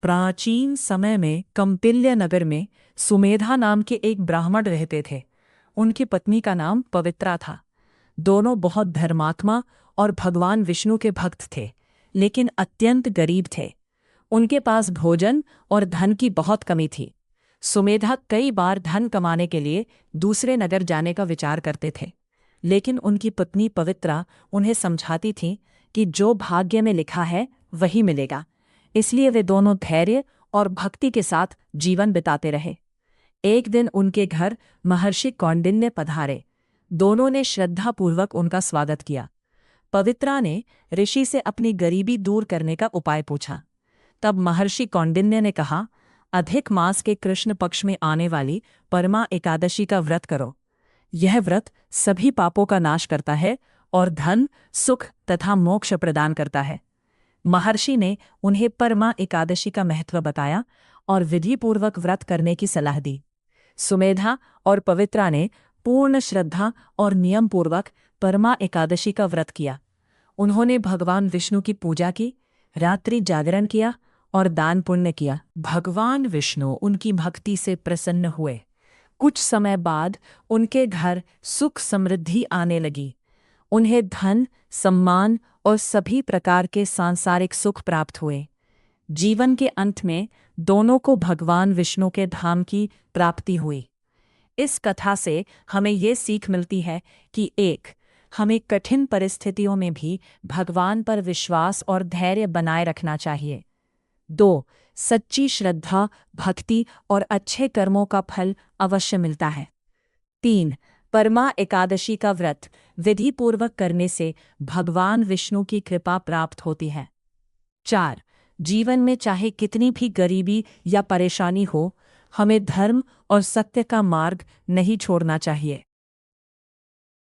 प्राचीन समय में कौंडिल्य नगर में सुमेधा नाम के एक ब्राह्मण रहते थे। उनकी पत्नी का नाम पवित्रा था। दोनों बहुत धर्मात्मा और भगवान विष्णु के भक्त थे, लेकिन अत्यंत गरीब थे। उनके पास भोजन और धन की बहुत कमी थी। सुमेधा कई बार धन कमाने के लिए दूसरे नगर जाने का विचार करते थे, लेकिन उनकी पत्नी पवित्रा उन्हें समझाती थी कि जो भाग्य में लिखा है वही मिलेगा। इसलिए वे दोनों धैर्य और भक्ति के साथ जीवन बिताते रहे। एक दिन उनके घर महर्षि कौंडिन्य पधारे। दोनों ने श्रद्धापूर्वक उनका स्वागत किया। पवित्रा ने ऋषि से अपनी गरीबी दूर करने का उपाय पूछा। तब महर्षि कौंडिन्य ने कहा, अधिक मास के कृष्ण पक्ष में आने वाली परमा एकादशी का व्रत करो। यह व्रत सभी पापों का नाश करता है और धन, सुख तथा मोक्ष प्रदान करता है। महर्षि ने उन्हें परमा एकादशी का महत्व बताया और विधिपूर्वक व्रत करने की सलाह दी। सुमेधा और पवित्रा ने पूर्ण श्रद्धा और नियमपूर्वक परमा एकादशी का व्रत किया। उन्होंने भगवान विष्णु की पूजा की, रात्रि जागरण किया और दान पुण्य किया। भगवान विष्णु उनकी भक्ति से प्रसन्न हुए। कुछ समय बाद उनके घर सुख समृद्धि आने लगी। उन्हें धन, सम्मान और सभी प्रकार के सांसारिक सुख प्राप्त हुए। जीवन के अंत में दोनों को भगवान विष्णु के धाम की प्राप्ति हुई। इस कथा से हमें ये सीख मिलती है कि हमें कठिन परिस्थितियों में भी भगवान पर विश्वास और धैर्य बनाए रखना चाहिए। 2. सच्ची श्रद्धा, भक्ति और अच्छे कर्मों का फल अवश्य मिलता है। 3. परमा एकादशी का व्रत विधिपूर्वक करने से भगवान विष्णु की कृपा प्राप्त होती है। 4. जीवन में चाहे कितनी भी गरीबी या परेशानी हो, हमें धर्म और सत्य का मार्ग नहीं छोड़ना चाहिए।